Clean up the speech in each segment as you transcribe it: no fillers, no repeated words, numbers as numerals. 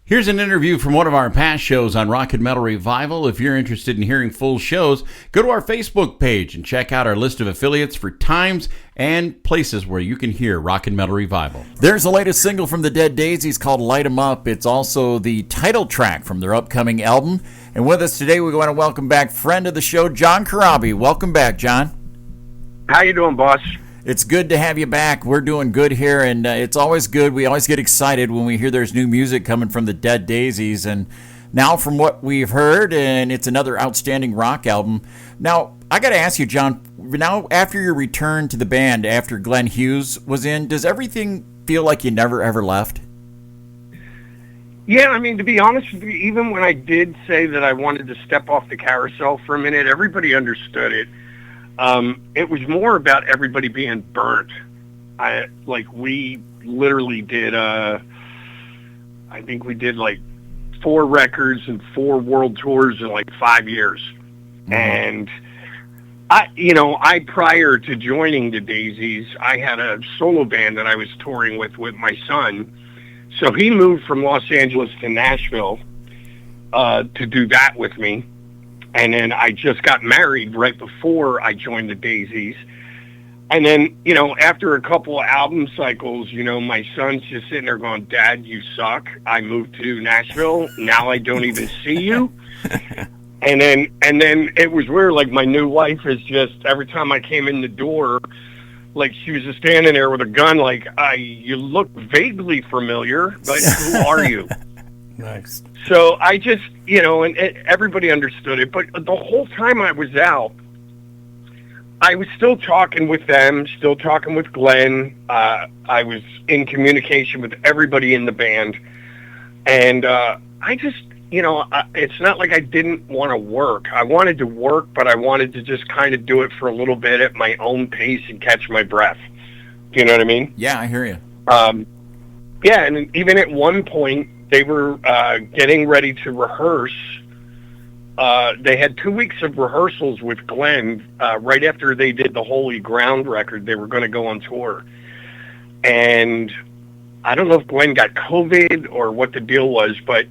Here's an interview from one of our past shows on Rock and Metal Revival. If you're interested in hearing full shows, go to our Facebook page and check out our list of affiliates for times and places where you can hear Rock and Metal Revival. There's the latest single from the Dead Daisies called Light 'Em Up. It's also the title track from their upcoming album. And with us today, we want to welcome back friend of the show, John-Corabi. Welcome back, John. How you doing, boss? It's good to have you back. We're doing good here, and it's always good. We always get excited when we hear there's new music coming from the Dead Daisies. And now from what we've heard, and it's another outstanding rock album. Now, I got to ask you, John, now after your return to the band, after Glenn Hughes was in, does everything feel like you never ever left? Yeah, I mean, to be honest with you, even when I did say that I wanted to step off the carousel for a minute, everybody understood it. It was more about everybody being burnt. We literally did, I think we did like 4 records and 4 world tours in like 5 years. Mm-hmm. And I prior to joining the Daisies, I had a solo band that I was touring with my son. So he moved from Los Angeles to Nashville, to do that with me. And then I just got married right before I joined the Daisies. And then, after a couple of album cycles, my son's just sitting there going, "Dad, you suck. I moved to Nashville. Now I don't even see you." And then it was weird. Like, my new wife is just, every time I came in the door, like, she was just standing there with a gun, like, "You look vaguely familiar, but who are you?" Nice. So I just, and everybody understood it. But the whole time I was out, I was still talking with them, still talking with Glenn. I was in communication with everybody in the band. And I just, it's not like I didn't want to work. I wanted to work, but I wanted to just kind of do it for a little bit at my own pace and catch my breath. Do you know what I mean? Yeah, I hear you. Yeah, and even at one point, they were getting ready to rehearse. They had 2 weeks of rehearsals with Glenn right after they did the Holy Ground record. They were going to go on tour. And I don't know if Glenn got COVID or what the deal was, but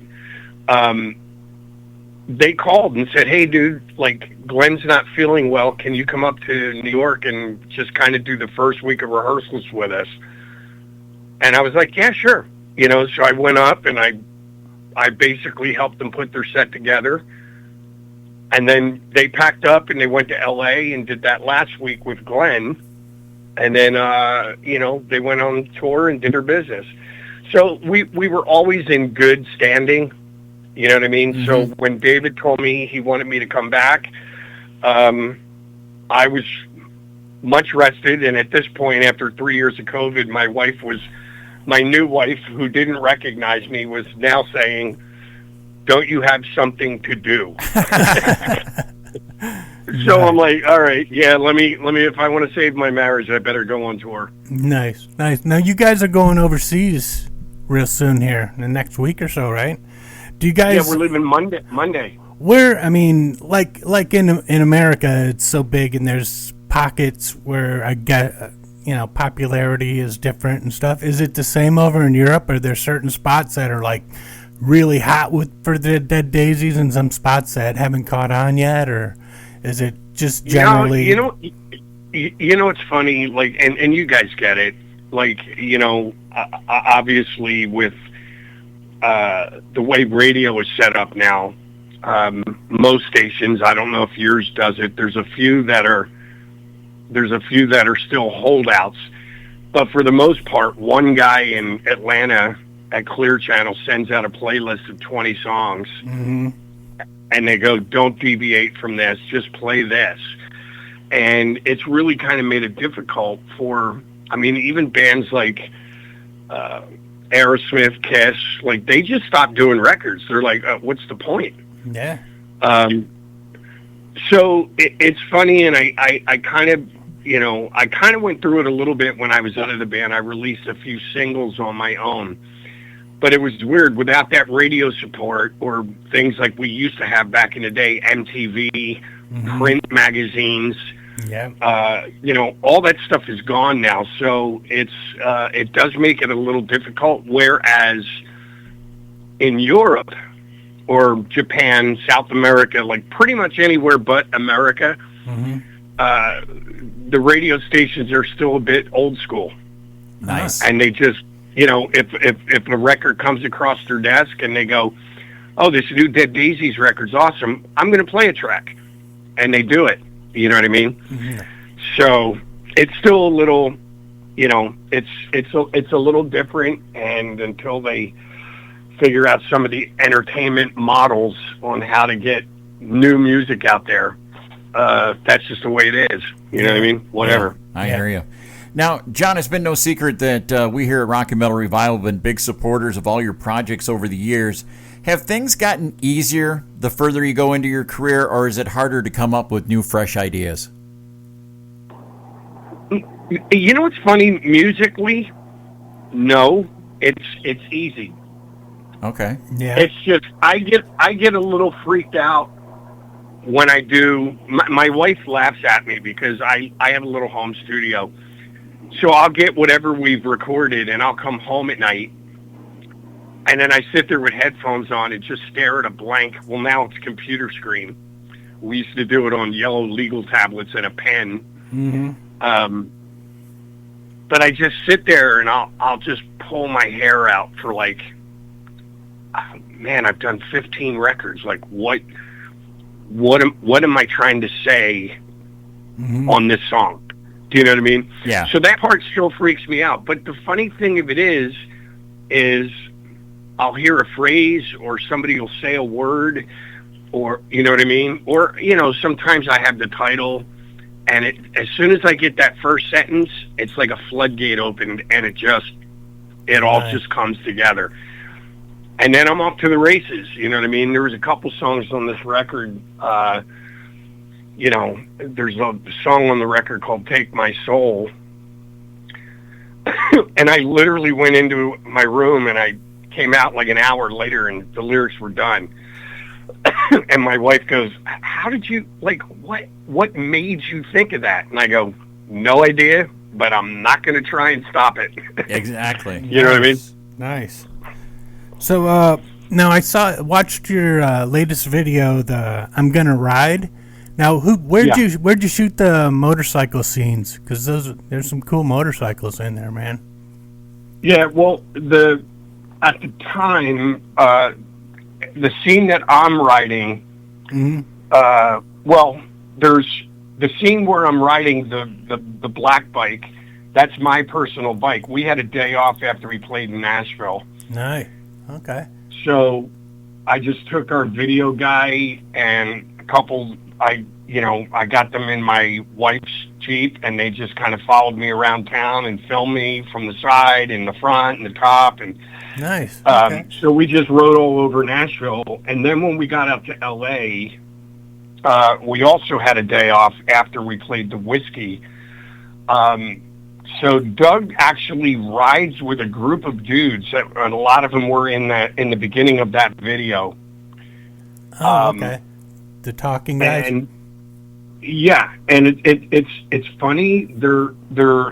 they called and said, "Hey, dude, like, Glenn's not feeling well. Can you come up to New York and just kind of do the first week of rehearsals with us?" And I was like, "Yeah, sure." So I went up and I basically helped them put their set together. And then they packed up and they went to LA and did that last week with Glenn. And then, they went on tour and did their business. So we were always in good standing. You know what I mean? Mm-hmm. So when David told me he wanted me to come back, I was much rested. And at this point, after 3 years of COVID, my new wife, who didn't recognize me, was now saying, "Don't you have something to do?" So I'm like, all right, yeah, let me, if I want to save my marriage, I better go on tour. Nice. Now you guys are going overseas real soon here, in the next week or so, right? Do you guys? Yeah, we're leaving Monday. Where, I mean, like in America, it's so big, and there's pockets where I get, popularity is different and stuff. Is it the same over in Europe? Are there certain spots that are like really hot for the Dead Daisies and some spots that haven't caught on yet, or is it just generally? It's funny, like, and you guys get it, like, obviously with the way radio is set up now, most stations, I don't know if yours does it, there's a few that are still holdouts, but for the most part, one guy in Atlanta at Clear Channel sends out a playlist of 20 songs, mm-hmm. and they go, "Don't deviate from this, just play this." And it's really kind of made it difficult for, even bands like Aerosmith, Kiss, like, they just stopped doing records. They're like, what's the point? Yeah. So it's funny, and I kind of went through it a little bit when I was out of the band. I released a few singles on my own, but it was weird without that radio support or things like we used to have back in the day, MTV, mm-hmm. print magazines. Yeah. All that stuff is gone now, so it does make it a little difficult. Whereas in Europe or Japan, South America, like pretty much anywhere but America, the radio stations are still a bit old school. Nice. And they just, if a record comes across their desk and they go, oh, this new Dead Daisies record's awesome, I'm going to play a track. And they do it. You know what I mean? So it's still a little, it's a little different. And until they figure out some of the entertainment models on how to get new music out there, that's just the way it is. You know what I mean? Whatever. Yeah, I hear you. Now, John, it's been no secret that we here at Rock and Metal Revival have been big supporters of all your projects over the years. Have things gotten easier the further you go into your career, or is it harder to come up with new, fresh ideas? You know what's funny? Musically, no, it's easy. Okay. Yeah. It's just I get a little freaked out when I do. My wife laughs at me because I have a little home studio. So I'll get whatever we've recorded and I'll come home at night and then I sit there with headphones on and just stare at a blank. Well, now it's a computer screen. We used to do it on yellow legal tablets and a pen. But I just sit there and I'll just pull my hair out for like, man, I've done 15 records. Like what am I trying to say on this song? Do you know what I mean? Yeah. So that part still freaks me out. But the funny thing of it is I'll hear a phrase or somebody will say a word or, you know what I mean? Or, sometimes I have the title and as soon as I get that first sentence, it's like a floodgate opened and it all just comes together. And then I'm off to the races, you know what I mean? There was a couple songs on this record, there's a song on the record called Take My Soul. And I literally went into my room and I came out like an hour later and the lyrics were done. And my wife goes, how did you, what made you think of that? And I go, no idea, but I'm not going to try and stop it. Exactly. You know what I mean? Nice. So, now I watched your latest video, the I'm Gonna Ride. Now, where'd you shoot the motorcycle scenes? Because there's some cool motorcycles in there, man. Yeah, well, at the time, the scene that I'm riding, there's the scene where I'm riding the black bike. That's my personal bike. We had a day off after we played in Nashville. Nice. Okay. So I just took our video guy and a couple. I got them in my wife's Jeep, and they just kind of followed me around town and filmed me from the side and the front and the top. And nice. Okay. So we just rode all over Nashville. And then when we got up to L.A., we also had a day off after we played the Whiskey. So Doug actually rides with a group of dudes, and a lot of them were in the beginning of that video. Oh, okay. The talking guys. And yeah, and it's funny. They're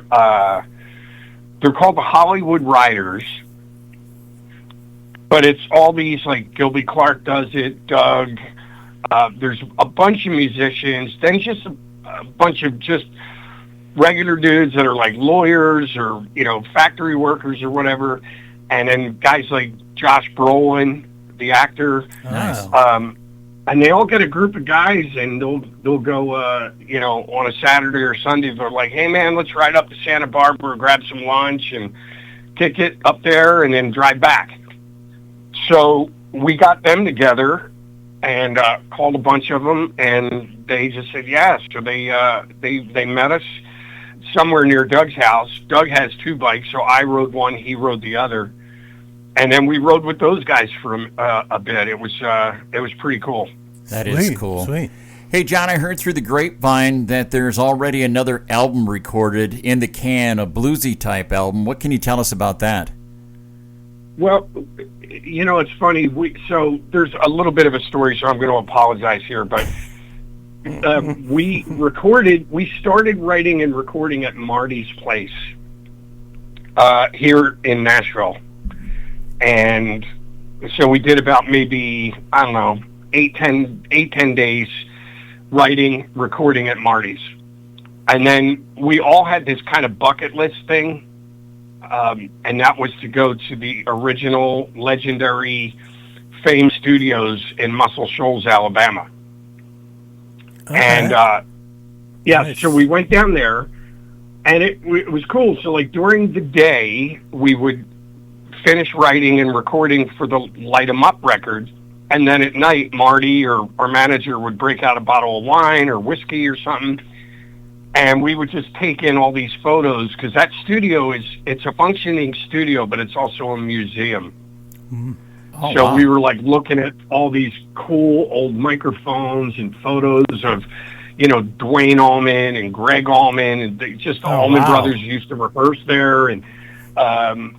called the Hollywood Riders, but it's all these like Gilby Clarke does it, Doug. There's a bunch of musicians, then just a bunch of just regular dudes that are like lawyers or factory workers or whatever, and then guys like Josh Brolin, the actor. Nice. And they all get a group of guys, and they'll go, on a Saturday or Sunday. They're like, "Hey, man, let's ride up to Santa Barbara, grab some lunch, and kick it up there, and then drive back." So we got them together and called a bunch of them, and they just said yes. So they met us somewhere near Doug's house. Doug has two bikes, so I rode one, he rode the other. And then we rode with those guys for a bit. It was pretty cool. That is cool. Sweet. Hey, John, I heard through the grapevine that there's already another album recorded in the can, a bluesy type album. What can you tell us about that? Well, it's funny. So there's a little bit of a story, so I'm going to apologize here, but we started writing and recording at Marty's place here in Nashville. And So we did about maybe, I don't know, 10 days writing, recording at Marty's. And then we all had this kind of bucket list thing. And that was to go to the original legendary Fame Studios in Muscle Shoals, Alabama. Okay. And, nice. So we went down there, and it was cool. So, like, during the day, we would finish writing and recording for the Light 'Em Up record, and then at night, Marty or our manager would break out a bottle of wine or whiskey or something, and we would just take in all these photos, because that studio it's a functioning studio, but it's also a museum. Mm. Oh, so wow. We were like looking at all these cool old microphones and photos of, Dwayne Allman and Greg Allman, and the Allman Brothers used to rehearse there. And, oh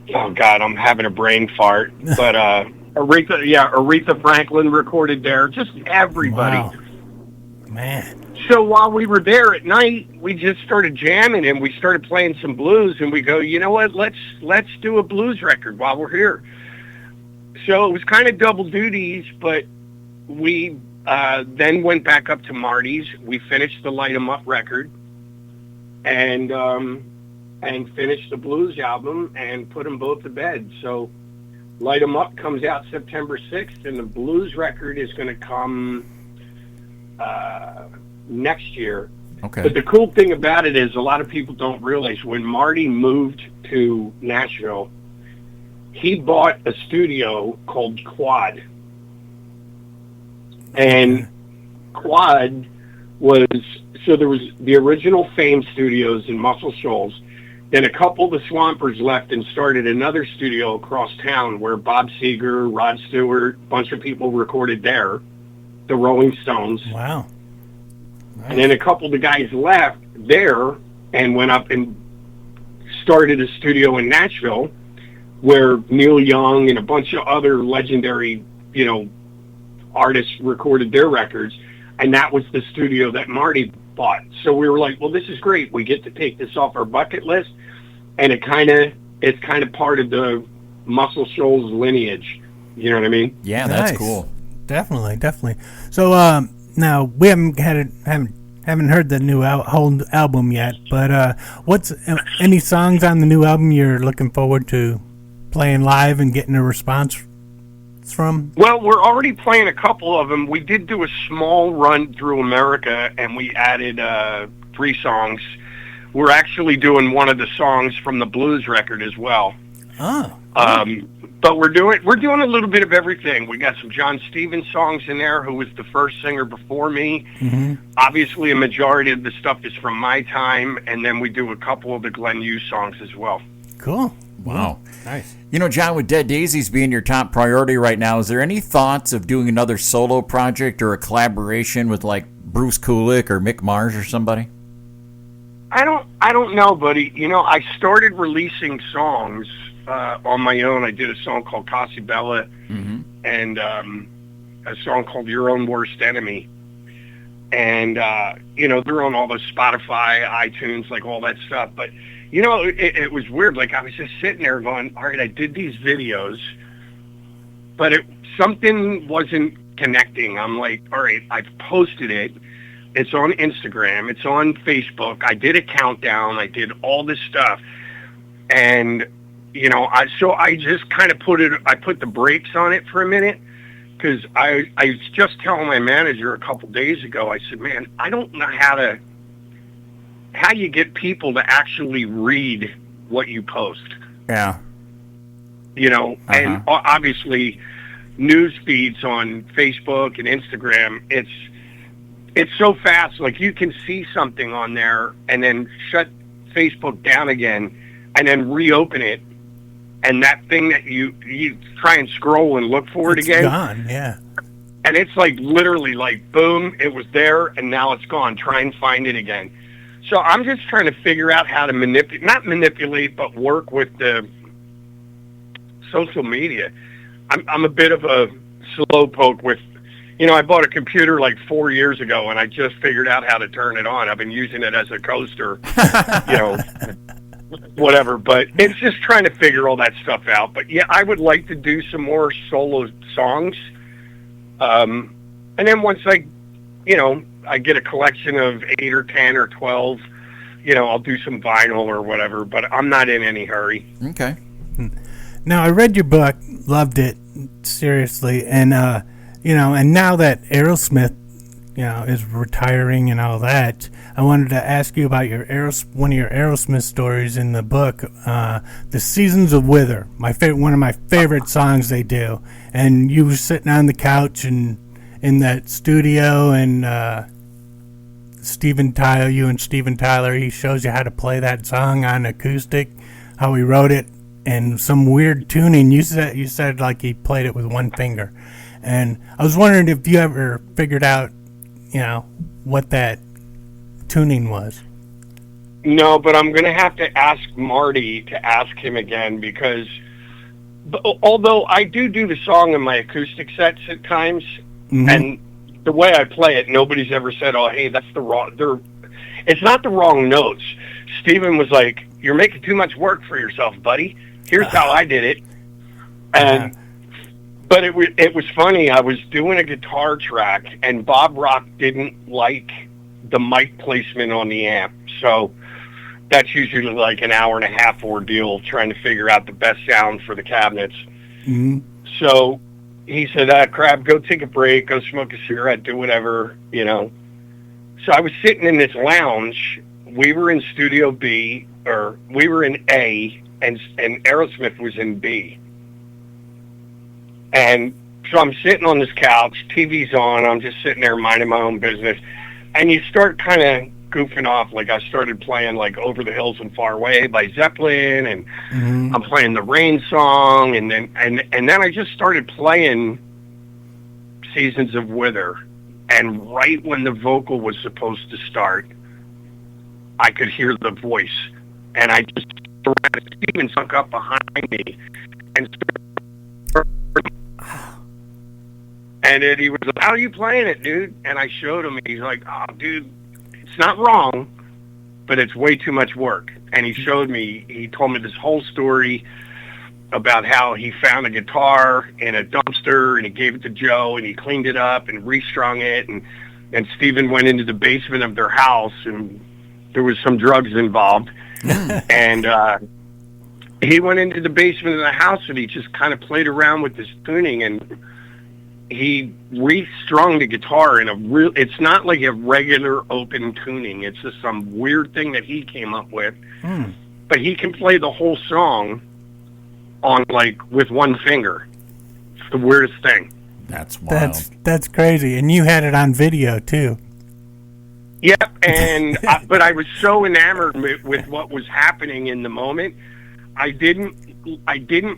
God, I'm having a brain fart. But Aretha Franklin recorded there. Just everybody. Wow. Man. So while we were there at night, we just started jamming, and we started playing some blues, and we go, you know what, let's do a blues record while we're here. So it was kind of double duties, but we then went back up to Marty's. We finished the Light 'Em Up record, and finished the blues album, and put them both to bed. So Light 'Em Up comes out September 6th, and the blues record is going to come next year. Okay. But the cool thing about it is, a lot of people don't realize, when Marty moved to Nashville, he bought a studio called Quad. And Quad was, so there was the original Fame Studios in Muscle Shoals. Then a couple of the Swampers left and started another studio across town where Bob Seger, Rod Stewart, a bunch of people recorded there. The Rolling Stones. Wow. Nice. And then a couple of the guys left there and went up and started a studio in Nashville where Neil Young and a bunch of other legendary, artists recorded their records. And that was the studio that Marty bought. So we were like, well, this is great. We get to take this off our bucket list. And it's kind of part of the Muscle Shoals lineage. You know what I mean? Yeah, nice. That's cool. Definitely. So now we haven't heard the new whole album yet, but what's any songs on the new album you're looking forward to playing live and getting a response from? Well, we're already playing a couple of them. We did do a small run through America, and we added 3 songs. We're actually doing one of the songs from the blues record as well. Oh. But we're doing a little bit of everything. We got some John Stevens songs in there, who was the first singer before me. Mm-hmm. Obviously, a majority of the stuff is from my time, and then we do a couple of the Glenn Hughes songs as well. Cool. Wow. Nice. John, with Dead Daisies being your top priority right now, is there any thoughts of doing another solo project or a collaboration with like Bruce Kulick or Mick Mars or somebody? I don't know, buddy. I started releasing songs on my own. I did a song called Cossi Bella, mm-hmm. and a song called Your Own Worst Enemy. And, they're on all the Spotify, iTunes, like all that stuff. But, it was weird. Like, I was just sitting there going, all right, I did these videos, but something wasn't connecting. I'm like, all right, I've posted it. It's on Instagram. It's on Facebook. I did a countdown. I did all this stuff. And, I just kind of put the brakes on it for a minute, because I was just telling my manager a couple days ago, I said, man, I don't know how you get people to actually read what you post. Yeah. And obviously news feeds on Facebook and Instagram, it's so fast. Like, you can see something on there and then shut Facebook down again and then reopen it. And that thing that you try and scroll and look for it again. It's gone, yeah. And it's like literally like, boom, it was there and now it's gone. Try and find it again. So I'm just trying to figure out how to not manipulate, but work with the social media. I'm a bit of a slowpoke with, I bought a computer like 4 years ago, and I just figured out how to turn it on. I've been using it as a coaster, whatever. But it's just trying to figure all that stuff out. But yeah, I would like to do some more solo songs. And then once I get a collection of 8 or 10 or 12, I'll do some vinyl or whatever. But I'm not in any hurry. Okay. Now, I read your book, loved it, seriously, and and now that Aerosmith, is retiring and all that, I wanted to ask you about one of your Aerosmith stories in the book, "The Seasons of Wither." One of my favorite songs they do, and you were sitting on the couch and in that studio, and Steven Tyler, he shows you how to play that song on acoustic, how he wrote it. And some weird tuning. You said like he played it with one finger, and I was wondering if you ever figured out, what that tuning was. No, but I'm going to have to ask Marty to ask him again, because although I do the song in my acoustic sets at times, and the way I play it, nobody's ever said, "Oh, hey, that's the wrong." It's not the wrong notes. Steven was like, "You're making too much work for yourself, buddy. Here's how I did it." And but it was funny. I was doing a guitar track, and Bob Rock didn't like the mic placement on the amp. So that's usually like an hour and a half ordeal trying to figure out the best sound for the cabinets. Mm-hmm. So he said, "Crab, go take a break, go smoke a cigarette, do whatever, So I was sitting in this lounge. We were in Studio B, or we were in A, and Aerosmith was in B. And so I'm sitting on this couch, TV's on, I'm just sitting there minding my own business, and you start kind of goofing off. Like I started playing like Over the Hills and Far Away by Zeppelin, and I'm playing the Rain song, and then I just started playing Seasons of Wither, and right when the vocal was supposed to start, I could hear the voice, and I just Steven sunk up behind me, and then he was like, "How are you playing it, dude?" And I showed him. He's like, "Oh, dude, it's not wrong, but it's way too much work." And he showed me. He told me this whole story about how he found a guitar in a dumpster, and he gave it to Joe, and he cleaned it up and restrung it, and Steven went into the basement of their house, and there was some drugs involved. And he went into the basement of the house, and he just kind of played around with this tuning, and he restrung the guitar in it's not like a regular open tuning. It's just some weird thing that he came up with. But he can play the whole song on with one finger. It's the weirdest thing. That's wild. That's crazy. And you had it on video too. Yep, and but I was so enamored with what was happening in the moment, I didn't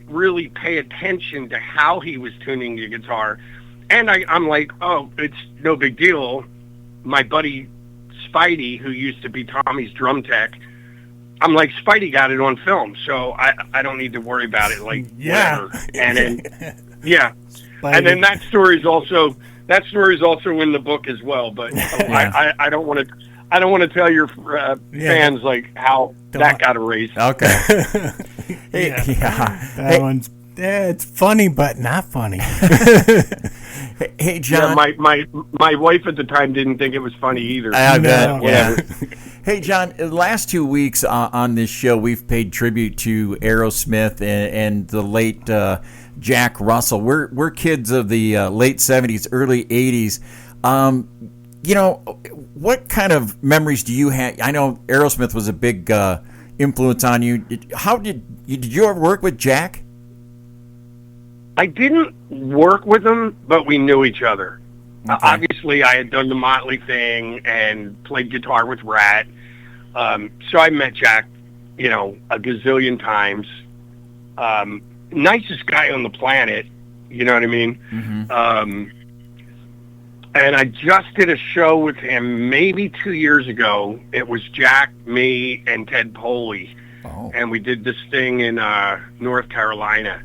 really pay attention to how he was tuning the guitar, and I'm like, oh, it's no big deal. My buddy Spidey, who used to be Tommy's drum tech, I'm like, Spidey got it on film, so I don't need to worry about it. Whatever. And then Spidey. And then that story's also in the book as well. But I don't want to tell your fans how that got erased. Okay. That one's it's funny but not funny. Hey, John. Yeah, my wife at the time didn't think it was funny either. I bet. Yeah. Hey, John, the last 2 weeks on this show, we've paid tribute to Aerosmith and the late Jack Russell. We're kids of the late 70s, early 80s. What kind of memories do you have? I know Aerosmith was a big influence on you. How did you ever work with Jack? I didn't work with him, but we knew each other. Okay. Obviously, I had done the Motley thing and played guitar with Rat. So I met Jack, a gazillion times. Nicest guy on the planet, you know what I mean? Mm-hmm. And I just did a show with him maybe 2 years ago. It was Jack, me, and Ted Poley. Oh. And we did this thing in North Carolina.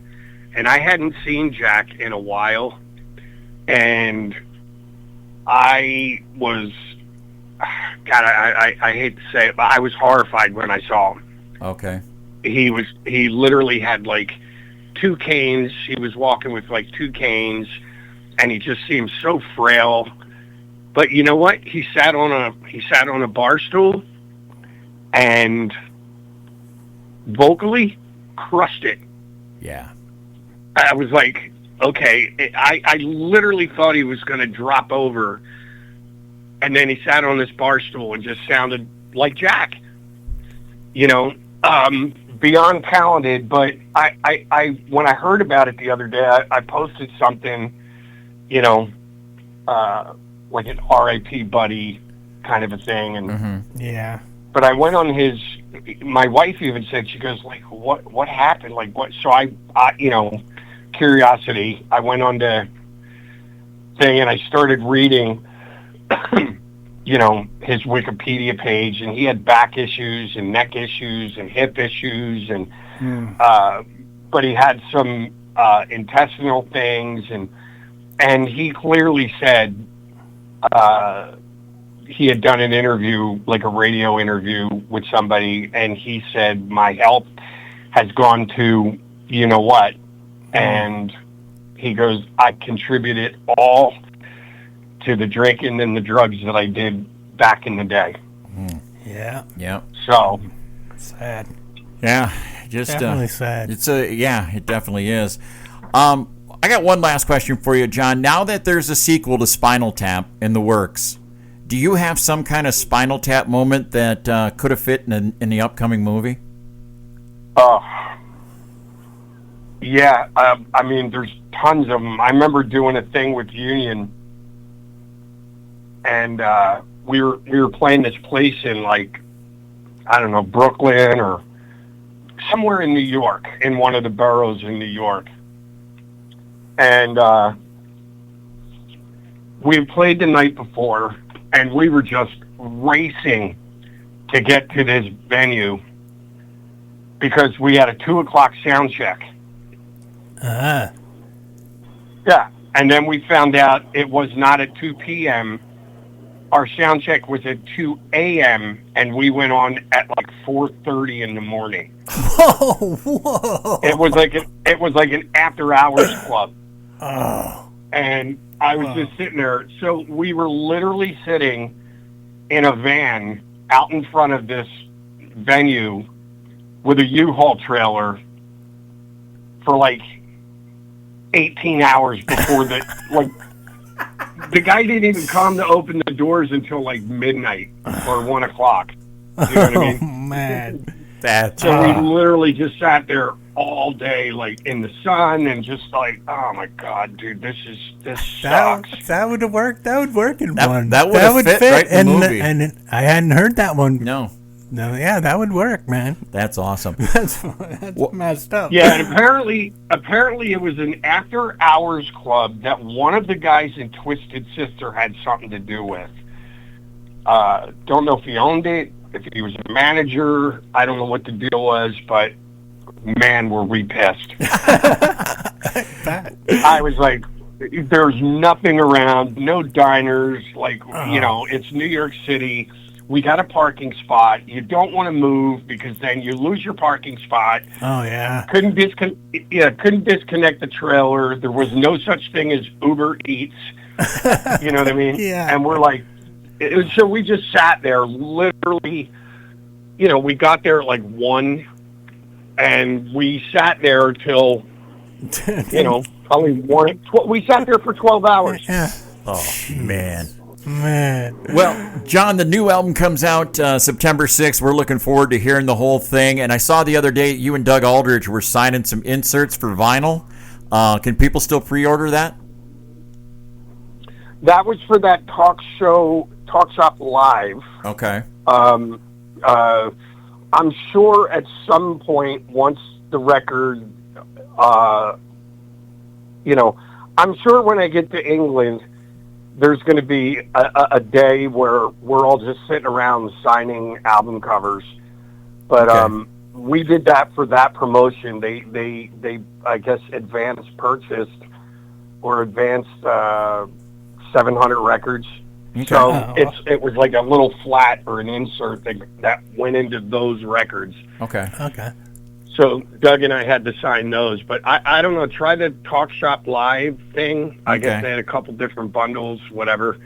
And I hadn't seen Jack in a while. And I was, God, I hate to say it, but I was horrified when I saw him. Okay. He literally had like 2 canes. He was walking with like 2 canes, and he just seemed so frail. But you know what? He sat on a bar stool, and vocally crushed it. Yeah. I was like, okay. I literally thought he was going to drop over, and then he sat on this bar stool and just sounded like Jack. You know, beyond talented. But I when I heard about it the other day, I posted something, you know, like an RIP buddy kind of a thing, and Yeah. But I went on his. My wife even said, she goes like, what happened? Like what? So I you know, curiosity. I went on the thing and I started reading, you know, his Wikipedia page, and he had back issues and neck issues and hip issues, and but he had some intestinal things, and he clearly said he had done an interview, like a radio interview with somebody, and he said, my health has gone to you know what, and he goes, I contributed all to the drinking and the drugs that I did back in the day. Yeah. Yeah. So Sad. Yeah. Just Definitely sad. It definitely is. I got one last question for you, John. Now that there's a sequel to Spinal Tap in the works, do you have some kind of Spinal Tap moment that could have fit in the upcoming movie? yeah, I mean, there's tons of them. I remember doing a thing with Union, and we were playing this place in, like, I don't know, Brooklyn or somewhere in New York, in one of the boroughs in New York. And we had played the night before, and we were just racing to get to this venue because we had a 2:00 sound check. Yeah, and then we found out it was not at 2 p.m. Our sound check was at 2 a.m. and we went on at like 4:30 in the morning. Whoa! It was like an after hours club. Oh. And I was just sitting there. So we were literally sitting in a van out in front of this venue with a U-Haul trailer for like 18 hours before the the guy didn't even come to open the doors until like midnight or 1 o'clock. You know what I mean? Oh, man. So we literally just sat there all day, like in the sun, and just like, oh my god, dude, this sucks. That would have worked. That would work in one. That would fit right in the movie. And I hadn't heard that one. No, yeah, that would work, man. that's awesome. That's messed up. Yeah, and apparently it was an after hours club that one of the guys in Twisted Sister had something to do with. Don't know if he owned it, if he was a manager. I don't know what the deal was, but man, were we pissed. I was like, there's nothing around, no diners, like, you know, it's New York City. We got a parking spot. You don't want to move because then you lose your parking spot. Oh, yeah. Couldn't disconnect the trailer. There was no such thing as Uber Eats. You know what I mean? Yeah. And we're like, so we just sat there literally, you know, we got there at like 1, and we sat there till, you know, probably 1. We sat there for 12 hours. Yeah. Oh, man. Well, John, the new album comes out September 6th. We're looking forward to hearing the whole thing. And I saw the other day you and Doug Aldrich were signing some inserts for vinyl. Can people still pre-order that? That was for that Talk Shop Live. Okay. I'm sure at some point, once the record, you know, I'm sure when I get to England, there's going to be a day where we're all just sitting around signing album covers. But we did that for that promotion. They I guess advanced purchased or advanced 700 records, So Oh. it was like a little flat or an insert that went into those records. Okay. Okay. So Doug and I had to sign those, but I don't know. Try the Talk Shop Live thing. I guess Okay. they had a couple different bundles, whatever.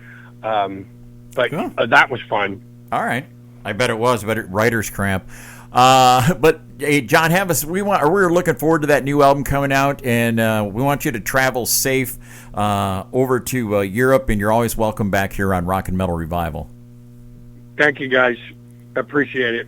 But Cool. that was fun. All right. I bet it was. I bet it writer's cramp. But hey, John, we're looking forward to that new album coming out, and we want you to travel safe over to Europe, and you're always welcome back here on Rock and Metal Revival. Thank you, guys. Appreciate it.